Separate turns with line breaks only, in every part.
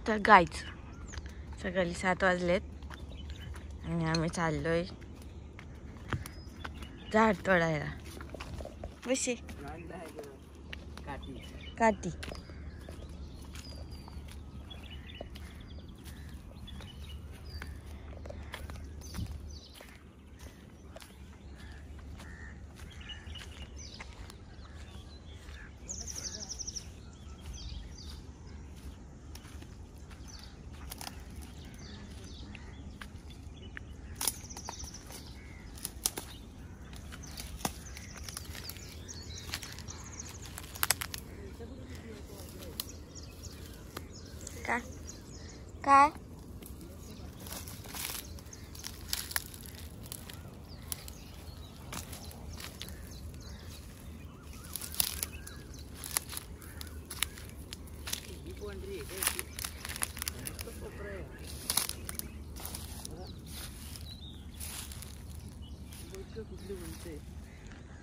तर गाईच सकाळी 7 वाजलेत आणि आम्ही चाललोय झाड तोडायला. कशी काठी काय काय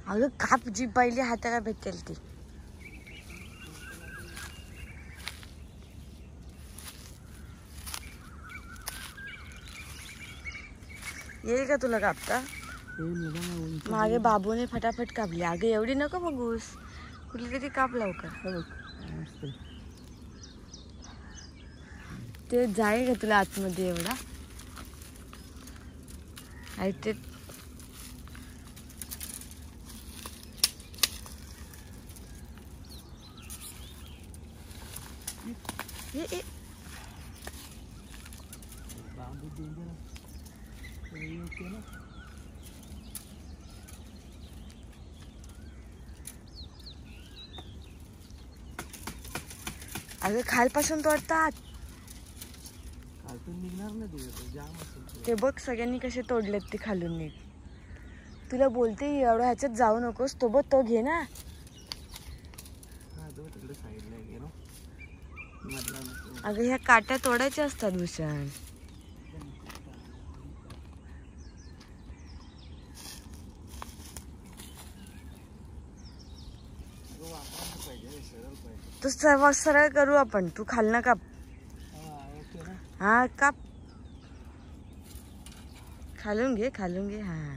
अगं काप जी पहिली हाताला भेटेल ती. येईल का तुला कापता? मागे बाबूने फटाफट कापली. अगं एवढी नको बघूस, कुठली तरी काप लवकर. ते जाईल का तुला आतमध्ये एवढा? ते अगं खालपासून तोडतात. ते बघ सगळ्यांनी कसे तोडलेत ते खालून नीट. तुला बोलते एवढं ह्याच्यात जाऊ नकोस. तो बघ तो घे ना. अगं ह्या काट्या तोडायच्या असतात भूषण. तू सरळ करू आपण. तू खालना काप. हा काप. खालून घे खालून घे. हा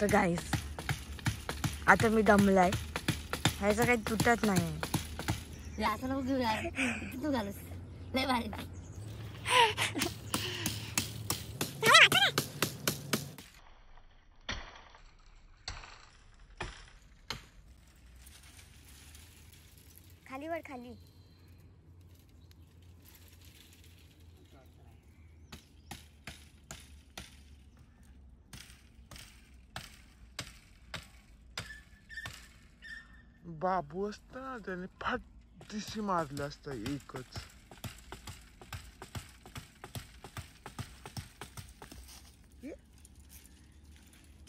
तर गाईस आता मी दमलाय. ह्याचं काही तुटत नाही. खाली वर खाली.
बाबू असता त्याने फाट दिशी मारलं असतं एकच.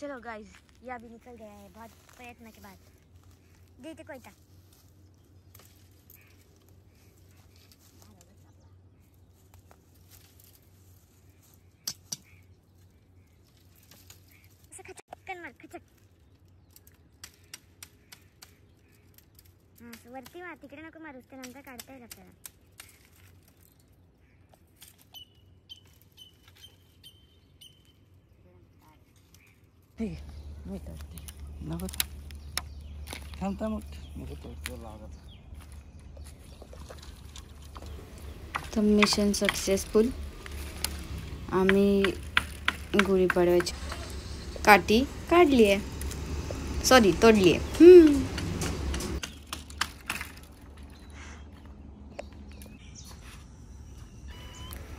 चलो गाइस, ये अभी निकल गया है बहुत प्रयत्न के बाद. देते कोयता. असं खचकन मार खचक. हा वरती मार. तिकडे नको मारूस. ते नंतर काढता येईल आपल्याला. ठीक आहे मी करते.
नको थांबता मग नको तो लागत.
तर मिशन सक्सेसफुल. आम्ही गुढीपाडव्याची काठी काढली आहे. सॉरी तोडली आहे.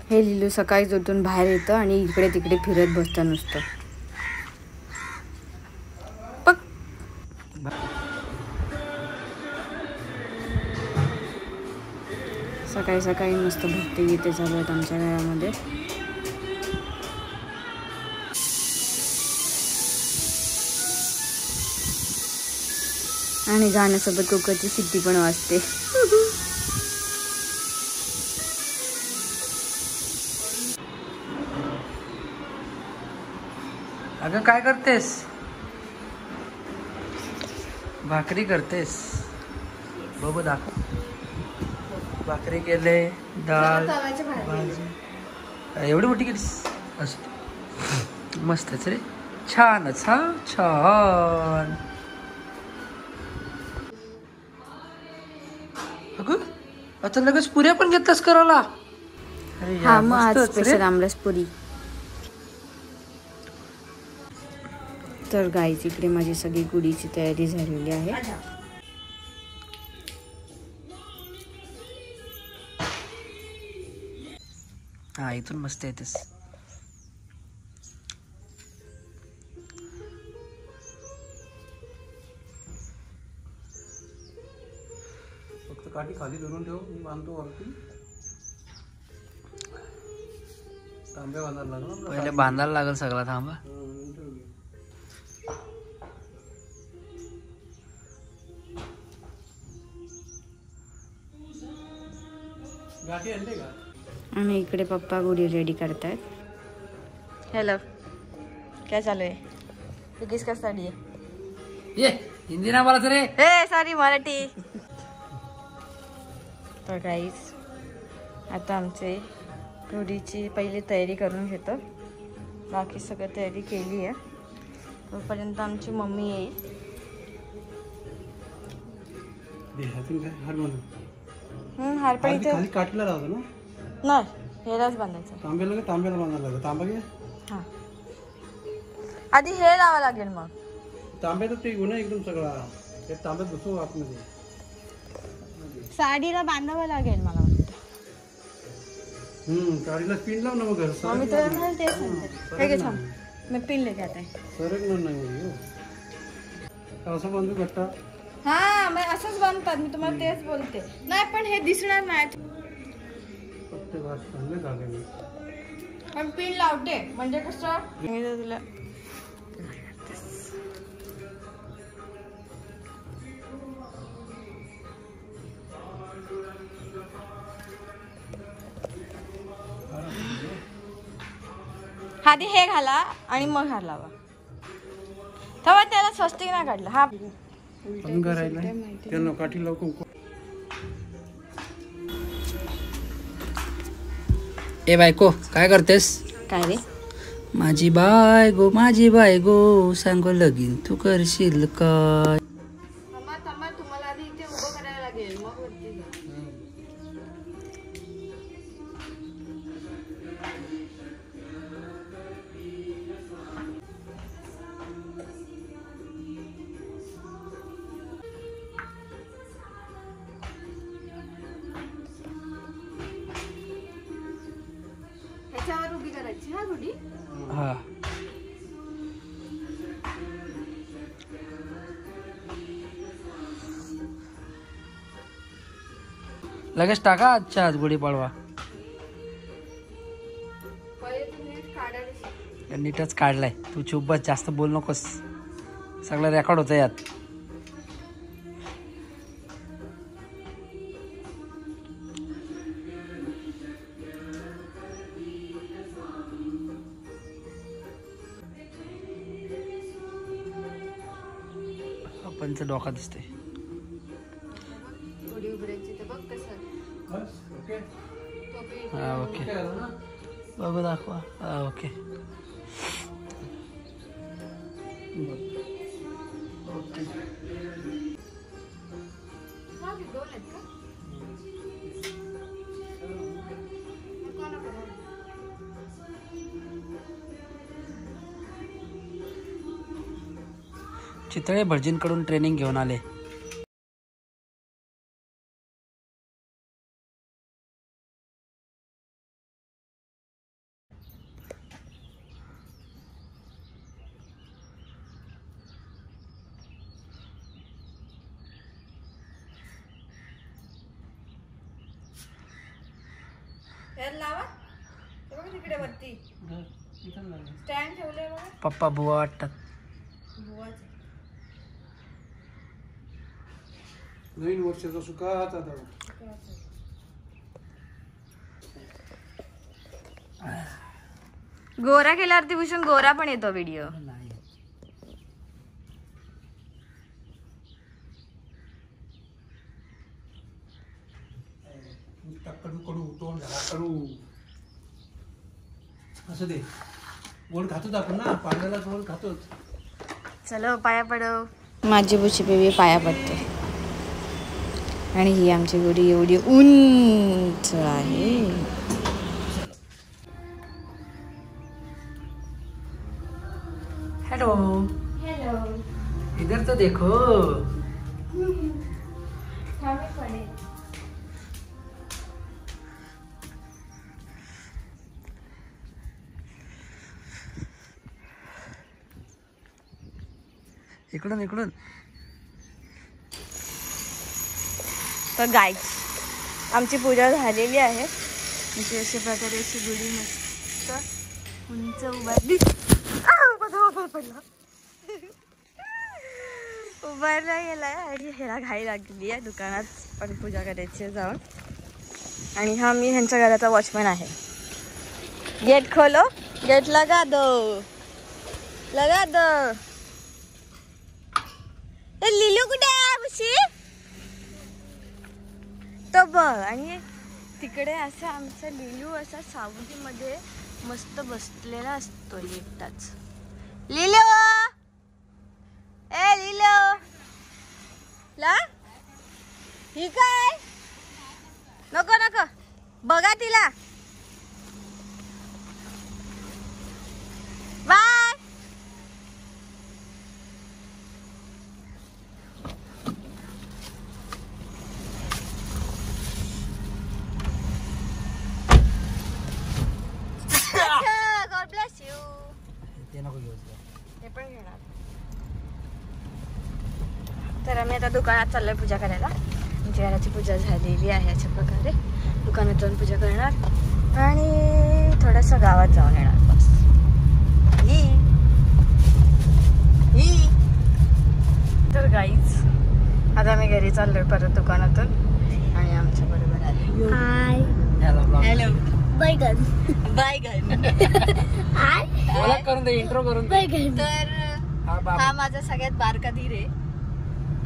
हे लिलू सकाळीच उठून बाहेर येतं आणि इकडे तिकडे फिरत बसतं नुसतं. सकाळी सकाळी मस्त भक्तिगीते चालू आहेत आमच्या घरामध्ये. आणि गाण्यासोबत कुकरची शिट्टी पण वाजते.
अगं काय करतेस? भाकरी करतेस? बघू दाखव. भाकरी केले, डाळ भाजी. एवढी मोठी केलीस असं मस्तच रे. छानच हा छान. अगं आता लगेच पुऱ्या पण घेतलास करायला. अरे
हा मग आज स्पेशल आमरस पुरी. तर गाईच इकडे माझी सगळी गुढीची तयारी झालेली आहे.
हा इथून मस्त येतेस. फक्त काठी खाली धरून ठेव, मी बांधतो वरती. तांब्या बांधायला लागला पहिले, बांधायला लागेल सगळा थांबा. गाठी आणले का?
आणि इकडे पप्पा गुढी रेडी करतायत. हेलो, क्या चालू है? ये किसका स्टडी है?
ये हिंदी ना बोला रे.
ए सॉरी मराठी. तर गाईस आता आमचे गुढीची पहिली तयारी करून घेतो. बाकी सगळं तयारी केली आहे. तोपर्यंत आमची मम्मी येईल. हार पण इथे
खाली काठीला राहतो ना.
नाही, हेलाच बांधायचं.
तांब्याला तांब्याला बांधायला लागेल. तांबा घे.
हा आधी हे लावा लागेल, मग
तांब्यात ते घेऊ ना एकदम सगळा. ते तांब्यात बसू आतमध्ये.
साडीला बांधावं लागेल मला वाटतं.
साडीला पिन लाव ना मग.
मी तुला म्हणाल तेच सांगते. हे घे थांब, मी पिन लेके आता है.
सरकणार नाही असं बांधू घट्टा.
हा मग असंच बांधतात, मी तुम्हाला तेच बोलते. नाही पण हे दिसणार नाही. पण पिन लावते म्हणजे कसं तुला. आधी हे घाला आणि मग हार लावा. तेव्हा त्याला स्वस्तिक नाही काढलं. हा
त्यांना काठी लाव. ए बायको काय करतेस?
काय रे?
माझी बायगो सांगो लगीन तू करशील काय?
तुम्हाला आधी इथे उभं करायला लागेल, मग वरती जा. ह्याच्यावर उभी करायची हा गुढी.
हा लगेच टाका. अच्छा आज गुढीपाडवा. नीटच काढलाय. तू चुप बस, जास्त बोल नकोस. सगळं रेकॉर्ड होतं यात. पंच डोका दिसतोय. हा ओके बघू दाखवा. हा ओके चितळे भटजींकडून ट्रेनिंग घेऊन आले.
लावा तिकडे वरती स्टँड ठेवलंय बघा.
पप्पा बुवा वाटतात. नवीन वर्षाचा सुखाचा
गोरा केल्यावरती भूषण गोरा पण येतो व्हिडिओ.
कडू कडू तोंड झाला कडू. असं दे गोड खातोच आपण ना पाण्याला गोड खातोच.
चलो पाया पडव. माझी बुची बेबी पाया पडते. आणि ही आमची गुडी एवढी उंच आहे.
Hello
hello.
इधर तो देखो. इकडून इकडून.
तर गाईज आमची पूजा झालेली आहे. म्हणजे अशा प्रकारे अशी गुढी मस्त उंच उभारली. पडला उभारला गेलाय आणि ह्याला घाई लागली आहे. दुकानात पण पूजा करायची आहे जाऊन. आणि हा मी ह्यांच्या घराचा वॉचमॅन आहे. गेट खोलो. गेट लगा दो. लगा दो. लिलू कुठे आहे बुशी? तो बघ. आणि तिकडे असं आमचा लिलू असा सावलीमध्ये मस्त बसलेला असतो एकटाच. लिलू ए लिलू ला ही काय नको नको बघा तिला. बाय. God bless you.
ते नको घेऊ.
हे पण घेणार. तर आम्ही आता दुकानात चाललोय पूजा करायला. आमच्या घराची पूजा झालेली आहे. अशा प्रकारे दुकानात जाऊन पूजा करणार आणि थोडंसं गावात जाऊन येणार बस. ही तर गाईज आता आम्ही घरी चाललोय परत दुकानातून. आणि आमच्या बरोबर आले हाय हॅलो बैगन बैगन
ओळख करून दे. इंट्रो करून दे.
तर हा माझा सगळ्यात बारका धीर आहे.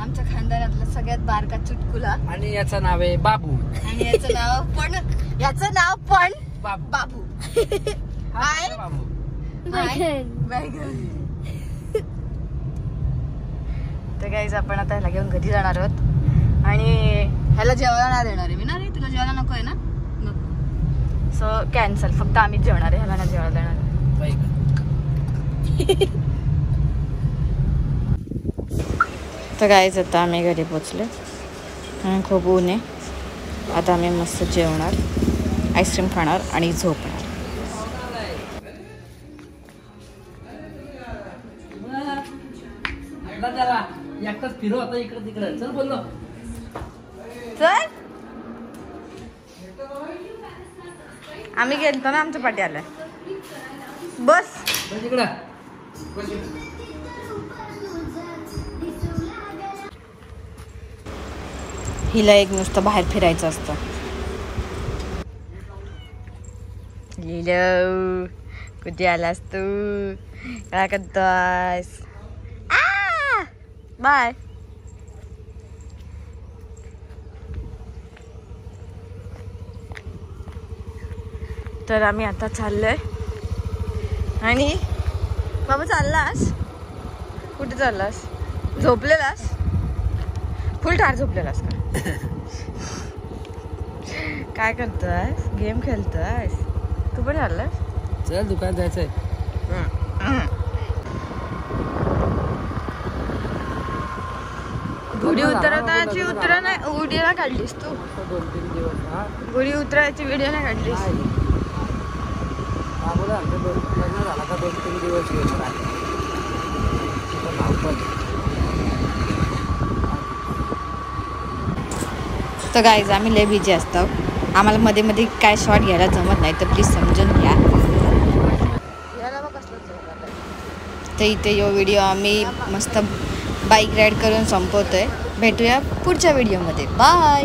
आमच्या खानदानातला सगळ्यात बारका चुटकुला.
आणि याचं नाव आहे बाबू.
आणि याचं नाव पण
बाबू.
बाबू.
हाय बाबू.
बैगन. तर गाईज आपण आता ह्याला घेऊन घरी जाणार आहोत. आणि ह्याला जेवायला नाही देणार आहे मी ना रे. तुला जेवायला नको आहे ना. So cancel. फक्त आम्हीच जेवणार आहे. ह्याला नाही जेवायला देणार. तर गाईज आता आम्ही घरी पोचले. खूप ऊन आहे. आता आम्ही मस्त जेवणार, आईस्क्रीम खाणार आणि झोपणार.
एकटाच फिरो आता इकडे तिकडे. चल बोललो.
चल. आम्ही गेलतो ना आमच्या पाठी आलाय. बस
इकडं.
हिला एक नुसतं बाहेर फिरायचं असतं. लिलो कुठे आलास तू? काय करतोस? बाय. तर आम्ही आता चाललोय. आणि बाबा चाललास कुठे? चाललास? झोपलेलास? फुल ठार झोपलेलास का? काय करतोयस? गेम खेळतोयस? तू पण चाललास?
चल दुकान जायचंय.
गुढी उतरवताची व्हिडिओ काढलीस तू?
2-3 दिवस.
गुढी उतरायची व्हिडिओ नाही काढलीस?
लग्न झाला का 2-3 दिवस येणार.
तर गाईज आम्ही लय बिझी असतो. आम्हाला मध्ये मध्ये काय शॉट घ्यायला जमत नाही. तर प्लीज समजून घ्या. तर इथे यो व्हिडिओ आम्ही मस्त बाईक राईड करून संपवतोय. भेटूया पुढच्या व्हिडिओमध्ये. बाय.